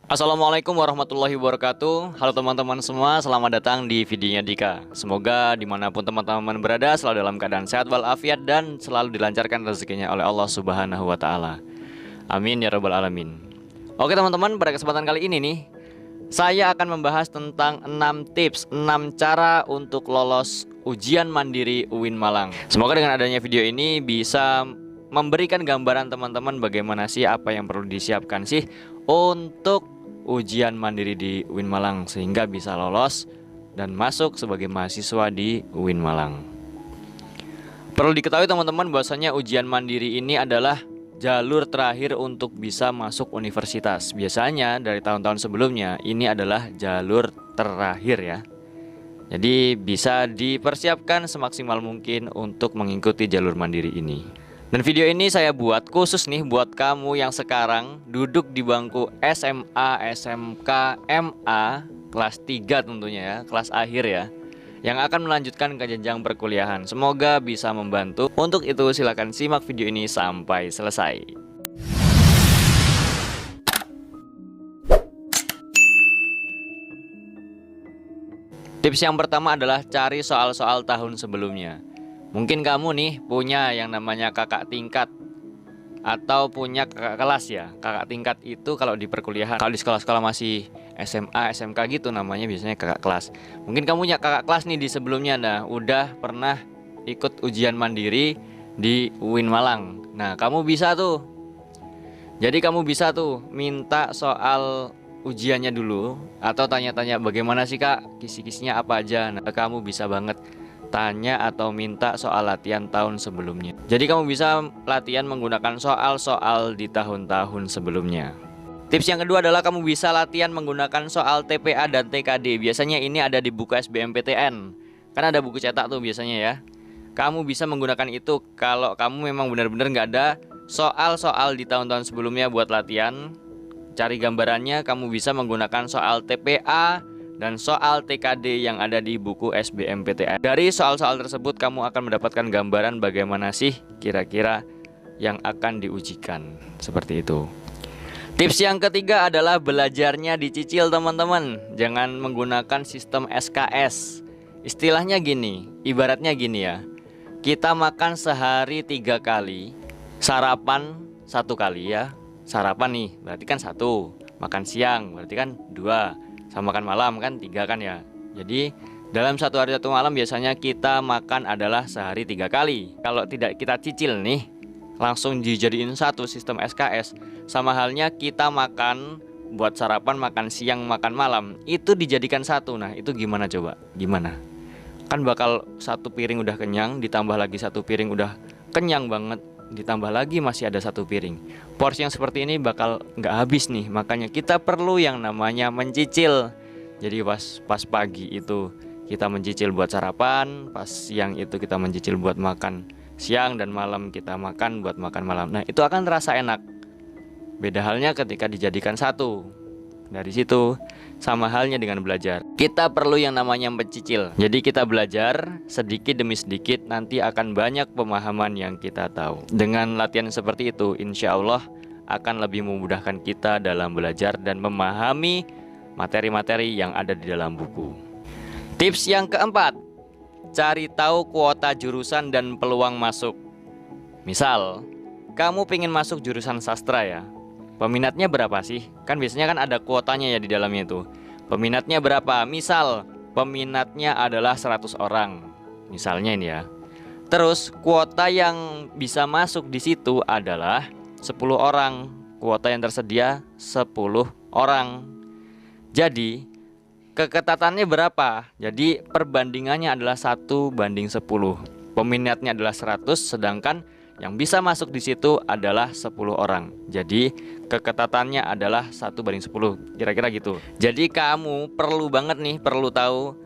Assalamualaikum warahmatullahi wabarakatuh. Halo teman-teman semua, selamat datang di videonya Dika. Semoga dimanapun teman-teman berada selalu dalam keadaan sehat walafiat dan selalu dilancarkan rezekinya oleh Allah Subhanahu wa Ta'ala. Amin ya Rabbal 'Alamin. Oke teman-teman, pada kesempatan kali ini nih, saya akan membahas tentang 6 tips, 6 cara untuk lolos ujian mandiri UIN Malang. Semoga dengan adanya video ini bisa memberikan gambaran teman-teman bagaimana sih apa yang perlu disiapkan sih untuk ujian mandiri di UIN Malang sehingga bisa lolos dan masuk sebagai mahasiswa di UIN Malang. Perlu diketahui teman-teman bahwasanya ujian mandiri ini adalah jalur terakhir untuk bisa masuk universitas. Biasanya dari tahun-tahun sebelumnya ini adalah jalur terakhir ya. Jadi bisa dipersiapkan semaksimal mungkin untuk mengikuti jalur mandiri ini. Dan video ini saya buat khusus nih buat kamu yang sekarang duduk di bangku SMA, SMK, MA kelas 3 tentunya ya, kelas akhir ya, yang akan melanjutkan ke jenjang perkuliahan. Semoga bisa membantu. Untuk itu silakan simak video ini sampai selesai. Tips yang pertama adalah cari soal-soal tahun sebelumnya. Mungkin kamu nih punya yang namanya kakak tingkat atau punya kakak kelas ya. Kakak tingkat itu kalau di perkuliahan, kalau di sekolah-sekolah masih SMA, SMK gitu namanya biasanya kakak kelas. Mungkin kamu punya kakak kelas nih di sebelumnya, nah udah pernah ikut ujian mandiri di UIN Malang. Nah kamu bisa tuh, jadi kamu bisa tuh minta soal ujiannya dulu atau tanya-tanya bagaimana sih kak, kisi-kisinya apa aja. Nah kamu bisa banget tanya atau minta soal latihan tahun sebelumnya. Jadi kamu bisa latihan menggunakan soal-soal di tahun-tahun sebelumnya. Tips yang kedua adalah kamu bisa latihan menggunakan soal TPA dan TKD. Biasanya ini ada di buku SBMPTN. Kan ada buku cetak tuh biasanya ya. Kamu bisa menggunakan itu kalau kamu memang benar-benar nggak ada soal-soal di tahun-tahun sebelumnya buat latihan. Cari gambarannya, kamu bisa menggunakan soal TPA dan soal TKD yang ada di buku SBMPTN. Dari soal-soal tersebut kamu akan mendapatkan gambaran bagaimana sih kira-kira yang akan diujikan. Seperti itu. Tips yang ketiga adalah belajarnya dicicil teman-teman. Jangan menggunakan sistem SKS. Istilahnya gini, ibaratnya gini ya. Kita makan sehari 3 kali, sarapan 1 kali ya. Sarapan nih berarti kan 1, makan siang berarti kan 2, sama makan malam kan 3 kan ya. Jadi dalam 1 hari 1 malam biasanya kita makan adalah sehari 3 kali. Kalau tidak kita cicil nih, langsung dijadiin satu sistem SKS. Sama halnya kita makan buat sarapan, makan siang, makan malam, itu dijadikan satu. Nah itu gimana coba? Gimana? Kan bakal 1 piring udah kenyang, ditambah lagi 1 piring udah kenyang banget, ditambah lagi masih ada 1 piring. Porsi yang seperti ini bakal nggak habis nih. Makanya kita perlu yang namanya mencicil. Jadi pas pagi itu kita mencicil buat sarapan, pas siang itu kita mencicil buat makan siang, dan malam kita makan buat makan malam. Nah itu akan terasa enak. Beda halnya ketika dijadikan satu. Dari situ sama halnya dengan belajar. Kita perlu yang namanya mencicil. Jadi kita belajar sedikit demi sedikit, nanti akan banyak pemahaman yang kita tahu. Dengan latihan seperti itu, insya Allah akan lebih memudahkan kita dalam belajar dan memahami materi-materi yang ada di dalam buku. Tips yang keempat, cari tahu kuota jurusan dan peluang masuk. Misal, kamu pengen masuk jurusan sastra ya. Peminatnya berapa sih? Kan biasanya kan ada kuotanya ya di dalamnya itu. Peminatnya berapa? Misal peminatnya adalah 100 orang. Misalnya ini ya. Terus kuota yang bisa masuk di situ adalah 10 orang. Kuota yang tersedia 10 orang. Jadi keketatannya berapa? Jadi perbandingannya adalah 1:10. Peminatnya adalah 100, sedangkan yang bisa masuk di situ adalah 10 orang. Jadi keketatannya adalah 1:10, kira-kira gitu. Jadi kamu perlu banget nih, perlu tahu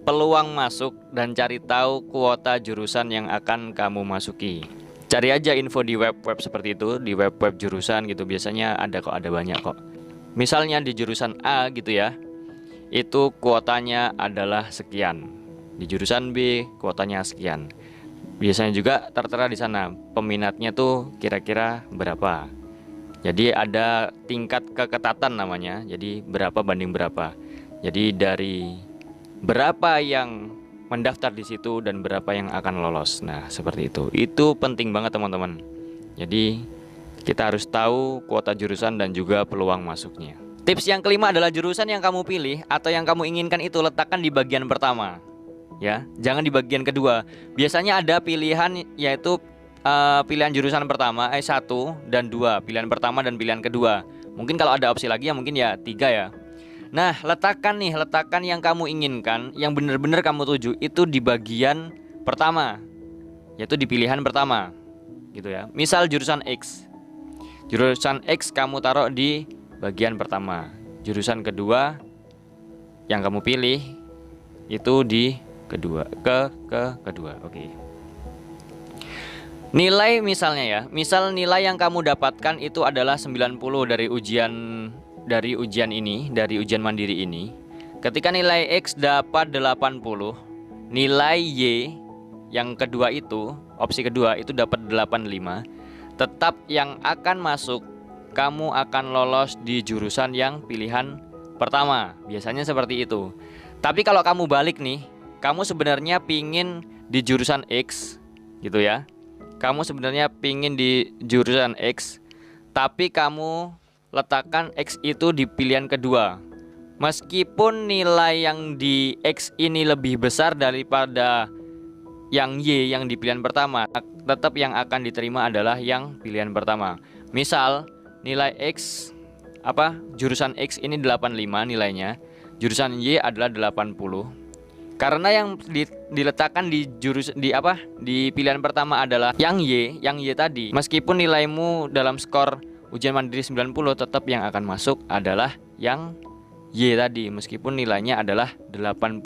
peluang masuk dan cari tahu kuota jurusan yang akan kamu masuki. Cari aja info di web-web seperti itu, di web-web jurusan gitu. Biasanya ada kok, ada banyak kok. Misalnya di jurusan A gitu ya, itu kuotanya adalah sekian. Di jurusan B kuotanya sekian. Biasanya juga tertera di sana peminatnya tuh kira-kira berapa. Jadi ada tingkat keketatan namanya. Jadi berapa banding berapa. Jadi dari berapa yang mendaftar di situ dan berapa yang akan lolos. Nah, seperti itu. Itu penting banget teman-teman. Jadi kita harus tahu kuota jurusan dan juga peluang masuknya. Tips yang kelima adalah jurusan yang kamu pilih atau yang kamu inginkan itu letakkan di bagian pertama. Ya, jangan di bagian kedua. Biasanya ada pilihan yaitu pilihan jurusan pertama, 1 dan 2, pilihan pertama dan pilihan kedua. Mungkin kalau ada opsi lagi ya mungkin ya 3 ya. Nah, letakkan yang kamu inginkan, yang benar-benar kamu tuju itu di bagian pertama, yaitu di pilihan pertama, gitu ya. Misal jurusan X kamu taruh di bagian pertama, jurusan kedua yang kamu pilih itu di kedua, kedua. Oke. Nilai misalnya ya, misal nilai yang kamu dapatkan itu adalah 90 dari ujian mandiri ini. Ketika nilai X dapat 80, nilai Y yang kedua itu, opsi kedua itu dapat 85, tetap yang akan masuk, kamu akan lolos di jurusan yang pilihan pertama. Biasanya seperti itu. Tapi kalau kamu balik nih, kamu sebenarnya pingin di jurusan X gitu ya. Kamu sebenarnya pingin di jurusan X, tapi kamu letakkan X itu di pilihan kedua. Meskipun nilai yang di X ini lebih besar daripada yang Y yang di pilihan pertama, tetap yang akan diterima adalah yang pilihan pertama. Misal nilai X jurusan X ini 85 nilainya, jurusan Y adalah 80. Karena yang diletakkan di pilihan pertama adalah yang Y tadi. Meskipun nilaimu dalam skor ujian mandiri 90, tetap yang akan masuk adalah yang Y tadi, meskipun nilainya adalah 80.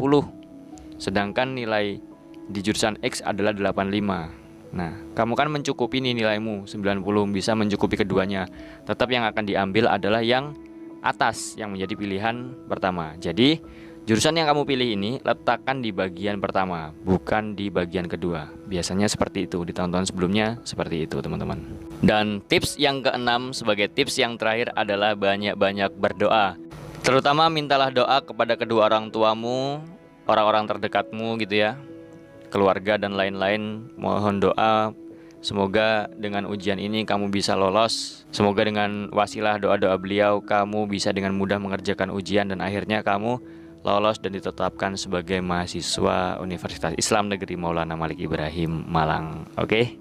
Sedangkan nilai di jurusan X adalah 85. Nah, kamu kan mencukupi nih nilaimu 90, bisa mencukupi keduanya. Tetap yang akan diambil adalah yang atas, yang menjadi pilihan pertama. Jadi jurusan yang kamu pilih ini letakkan di bagian pertama, bukan di bagian kedua. Biasanya seperti itu, di tahun-tahun sebelumnya seperti itu teman-teman. Dan tips yang keenam sebagai tips yang terakhir adalah banyak-banyak berdoa. Terutama mintalah doa kepada kedua orang tuamu, orang-orang terdekatmu gitu ya, keluarga dan lain-lain. Mohon doa, semoga dengan ujian ini kamu bisa lolos. Semoga dengan wasilah doa-doa beliau kamu bisa dengan mudah mengerjakan ujian dan akhirnya kamu lolos dan ditetapkan sebagai mahasiswa Universitas Islam Negeri Maulana Malik Ibrahim Malang. Oke.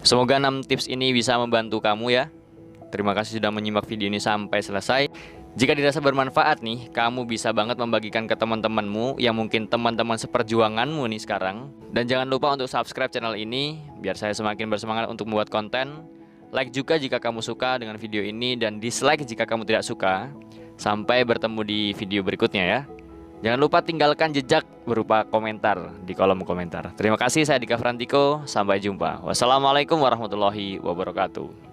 Semoga 6 tips ini bisa membantu kamu ya. Terima kasih sudah menyimak video ini sampai selesai. Jika dirasa bermanfaat nih, kamu bisa banget membagikan ke teman-temanmu yang mungkin teman-teman seperjuanganmu nih sekarang. Dan jangan lupa untuk subscribe channel ini biar saya semakin bersemangat untuk membuat konten. Like juga jika kamu suka dengan video ini dan dislike jika kamu tidak suka. Sampai bertemu di video berikutnya ya. Jangan lupa tinggalkan jejak berupa komentar di kolom komentar. Terima kasih, saya Dika Frantiko. Sampai jumpa. Wassalamualaikum warahmatullahi wabarakatuh.